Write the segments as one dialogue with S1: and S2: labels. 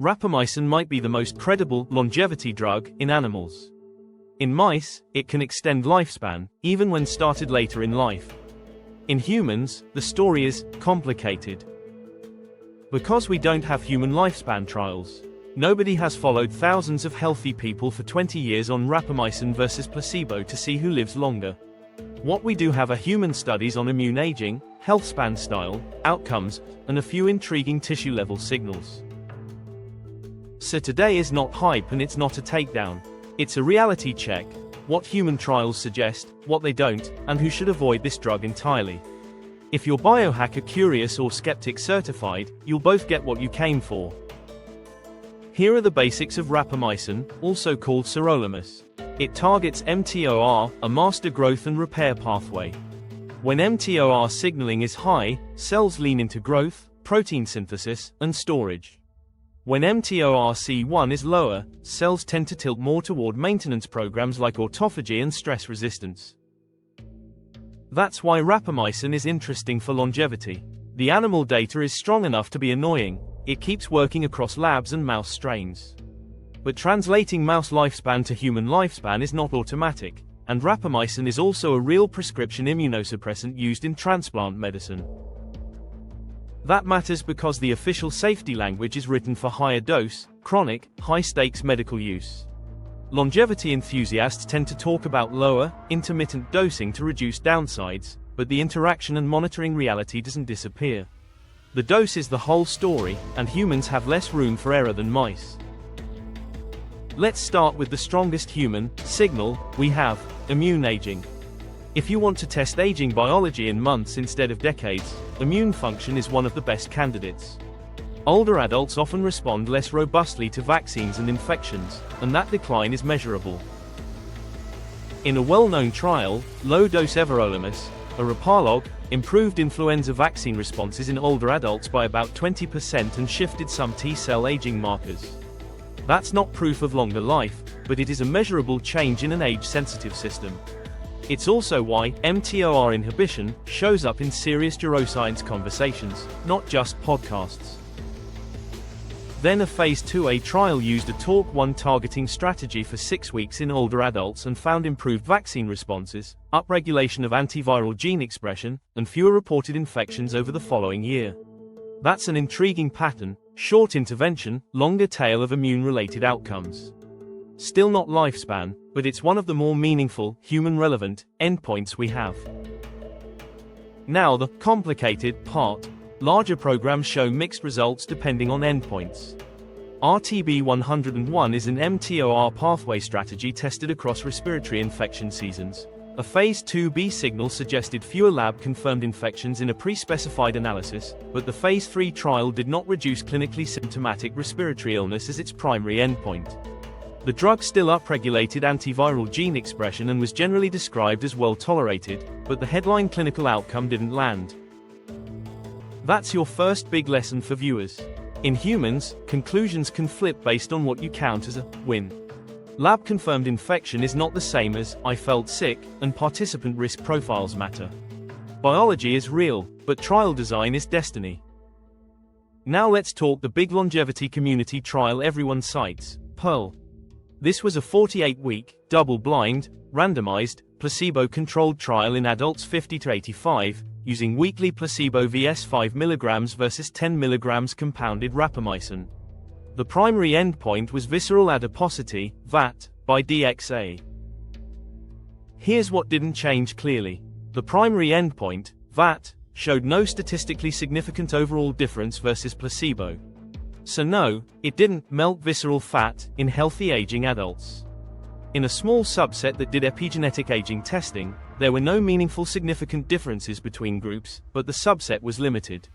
S1: Rapamycin might be the most credible longevity drug in animals. In mice, it can extend lifespan, even when started later in life. In humans, the story is complicated. Because we don't have human lifespan trials, nobody has followed thousands of healthy people for 20 years on rapamycin versus placebo to see who lives longer. What we do have are human studies on immune aging, healthspan-style outcomes, and a few intriguing tissue-level signals. So today is not hype and it's not a takedown. It's a reality check: what human trials suggest, what they don't, and who should avoid this drug entirely. If you're biohacker curious or skeptic certified, you'll both get what you came for. Here are the basics of rapamycin, also called sirolimus. It targets mTOR, a master growth and repair pathway. When mTOR signaling is high, cells lean into growth, protein synthesis, and storage. When mTOR-C1 is lower, cells tend to tilt more toward maintenance programs like autophagy and stress resistance. That's why rapamycin is interesting for longevity. The animal data is strong enough to be annoying. It keeps working across labs and mouse strains. But translating mouse lifespan to human lifespan is not automatic, and rapamycin is also a real prescription immunosuppressant used in transplant medicine. That matters because the official safety language is written for higher dose, chronic, high-stakes medical use. Longevity enthusiasts tend to talk about lower, intermittent dosing to reduce downsides, but the interaction and monitoring reality doesn't disappear. The dose is the whole story, and humans have less room for error than mice. Let's start with the strongest human signal we have: immune aging. If you want to test aging biology in months instead of decades, immune function is one of the best candidates. Older adults often respond less robustly to vaccines and infections, and that decline is measurable. In a well-known trial, low-dose everolimus, a Rapalog, improved influenza vaccine responses in older adults by about 20% and shifted some T-cell aging markers. That's not proof of longer life, but it is a measurable change in an age-sensitive system. It's also why mTOR inhibition shows up in serious geroscience conversations, not just podcasts. Then a phase 2A trial used a TORC1 targeting strategy for 6 weeks in older adults and found improved vaccine responses, upregulation of antiviral gene expression, and fewer reported infections over the following year. That's an intriguing pattern: short intervention, longer tail of immune-related outcomes. Still not lifespan, but it's one of the more meaningful, human-relevant endpoints we have. Now the complicated part. Larger programs show mixed results depending on endpoints. RTB101 is an mTOR pathway strategy tested across respiratory infection seasons. A phase 2B signal suggested fewer lab-confirmed infections in a pre-specified analysis, but the phase 3 trial did not reduce clinically symptomatic respiratory illness as its primary endpoint. The drug still upregulated antiviral gene expression and was generally described as well tolerated, but the headline clinical outcome didn't land. That's your first big lesson for viewers. In humans, conclusions can flip based on what you count as a win. Lab-confirmed infection is not the same as "I felt sick," and participant risk profiles matter. Biology is real, but trial design is destiny. Now let's talk the big longevity community trial everyone cites, Pearl. This was a 48-week, double-blind, randomized, placebo-controlled trial in adults 50 to 85, using weekly placebo vs 5 mg versus 10 mg compounded rapamycin. The primary endpoint was visceral adiposity, VAT, by DXA. Here's what didn't change clearly. The primary endpoint, VAT, showed no statistically significant overall difference versus placebo. So no, it didn't melt visceral fat in healthy aging adults. In a small subset that did epigenetic aging testing, there were no meaningful significant differences between groups, but the subset was limited.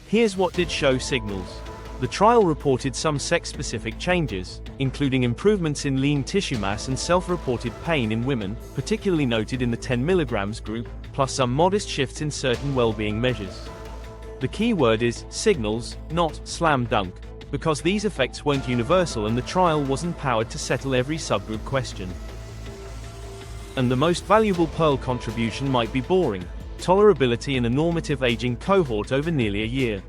S1: Here's what did show signals. The trial reported some sex-specific changes, including improvements in lean tissue mass and self-reported pain in women, particularly noted in the 10 mg group, plus some modest shifts in certain well-being measures. The key word is signals, not slam dunk, because these effects weren't universal and the trial wasn't powered to settle every subgroup question. And the most valuable Pearl contribution might be boring. tolerability in a normative aging cohort over nearly a year.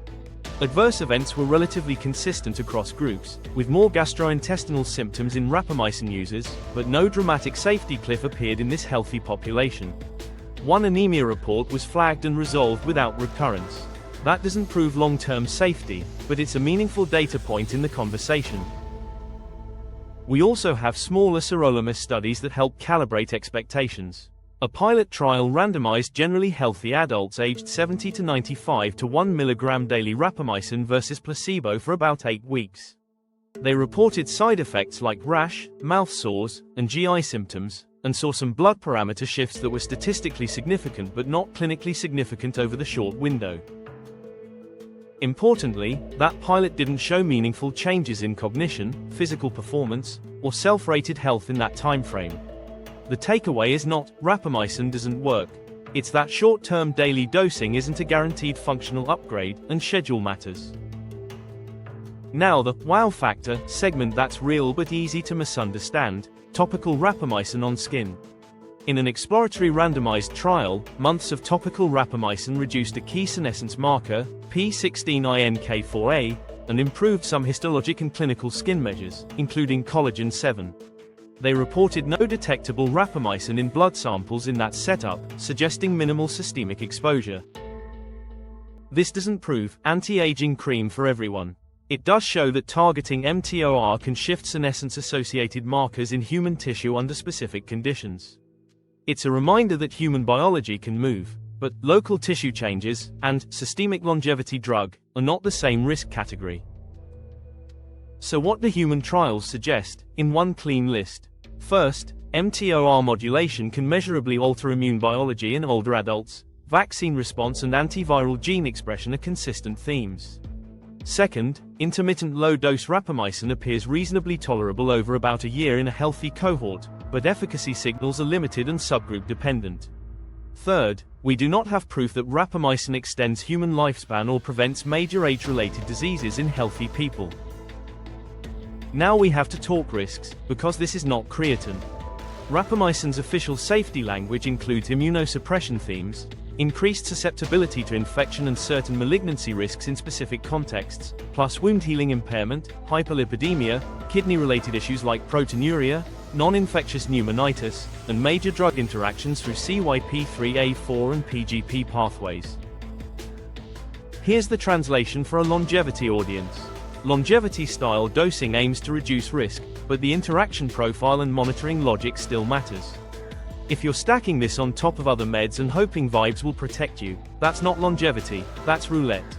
S1: Adverse events were relatively consistent across groups, with more gastrointestinal symptoms in rapamycin users, but no dramatic safety cliff appeared in this healthy population. One anemia report was flagged and resolved without recurrence. That doesn't prove long-term safety, but it's a meaningful data point in the conversation. We also have smaller sirolimus studies that help calibrate expectations. A pilot trial randomized generally healthy adults aged 70 to 95 to 1 mg daily rapamycin versus placebo for about 8 weeks. They reported side effects like rash, mouth sores, and GI symptoms, and saw some blood parameter shifts that were statistically significant but not clinically significant over the short window. Importantly, that pilot didn't show meaningful changes in cognition, physical performance, or self-rated health in that timeframe. The takeaway is not, rapamycin doesn't work. It's that short-term daily dosing isn't a guaranteed functional upgrade, and schedule matters. Now the wow factor segment that's real but easy to misunderstand, topical rapamycin on skin. In an exploratory randomized trial, months of topical rapamycin reduced a key senescence marker, P16INK4A, and improved some histologic and clinical skin measures, including collagen 7. They reported no detectable rapamycin in blood samples in that setup, suggesting minimal systemic exposure. This doesn't prove anti-aging cream for everyone. It does show that targeting mTOR can shift senescence-associated markers in human tissue under specific conditions. It's a reminder that human biology can move, but local tissue changes and systemic longevity drug are not the same risk category. So what do human trials suggest, in one clean list? First, mTOR modulation can measurably alter immune biology in older adults. Vaccine response and antiviral gene expression are consistent themes. Second, intermittent low-dose rapamycin appears reasonably tolerable over about a year in a healthy cohort, but efficacy signals are limited and subgroup dependent. Third, we do not have proof that rapamycin extends human lifespan or prevents major age-related diseases in healthy people. Now we have to talk risks, because this is not creatine. Rapamycin's official safety language includes immunosuppression themes, increased susceptibility to infection and certain malignancy risks in specific contexts, plus wound healing impairment, hyperlipidemia, kidney-related issues like proteinuria, non-infectious pneumonitis, and major drug interactions through CYP3A4 and PGP pathways. Here's the translation for a longevity audience. Longevity-style dosing aims to reduce risk, but the interaction profile and monitoring logic still matters. If you're stacking this on top of other meds and hoping vibes will protect you, that's not longevity, that's roulette.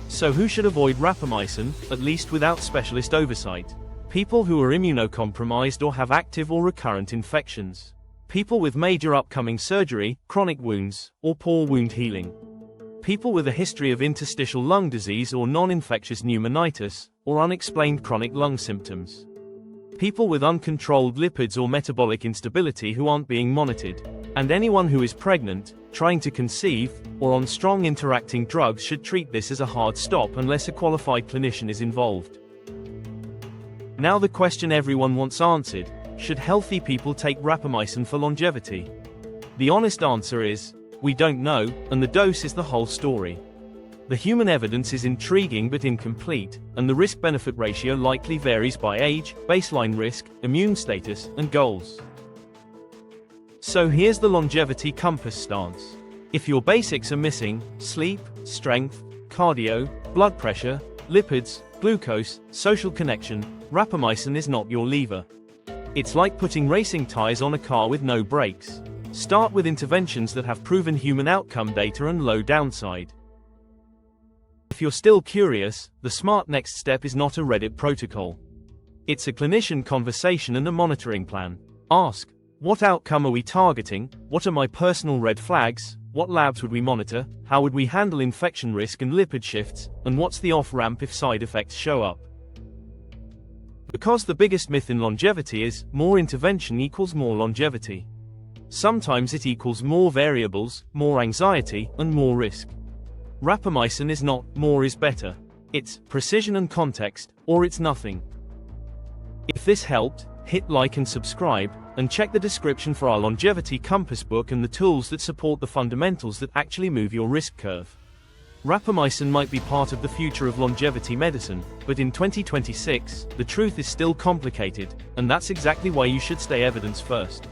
S1: So who should avoid rapamycin, at least without specialist oversight? People who are immunocompromised or have active or recurrent infections. People with major upcoming surgery, chronic wounds, or poor wound healing. People with a history of interstitial lung disease or non-infectious pneumonitis, or unexplained chronic lung symptoms. People with uncontrolled lipids or metabolic instability who aren't being monitored. And anyone who is pregnant, trying to conceive, or on strong interacting drugs should treat this as a hard stop unless a qualified clinician is involved. Now the question everyone wants answered: should healthy people take rapamycin for longevity? The honest answer is, we don't know, and the dose is the whole story. The human evidence is intriguing but incomplete, and the risk-benefit ratio likely varies by age, baseline risk, immune status, and goals. So here's the longevity compass stance. If your basics are missing, sleep, strength, cardio, blood pressure, lipids, glucose, social connection, rapamycin is not your lever. It's like putting racing tires on a car with no brakes. Start with interventions that have proven human outcome data and low downside. If you're still curious, the smart next step is not a Reddit protocol. It's a clinician conversation and a monitoring plan. Ask, what outcome are we targeting? What are my personal red flags? What labs would we monitor? How would we handle infection risk and lipid shifts? And what's the off-ramp if side effects show up? Because the biggest myth in longevity is, more intervention equals more longevity. Sometimes it equals more variables, more anxiety, and more risk. Rapamycin is not more is better. It's precision and context, or it's nothing. If this helped, hit like and subscribe, And check the description for our longevity compass book and the tools that support the fundamentals that actually move your risk curve. Rapamycin might be part of the future of longevity medicine, but in 2026, the truth is still complicated, and that's exactly why you should stay evidence first.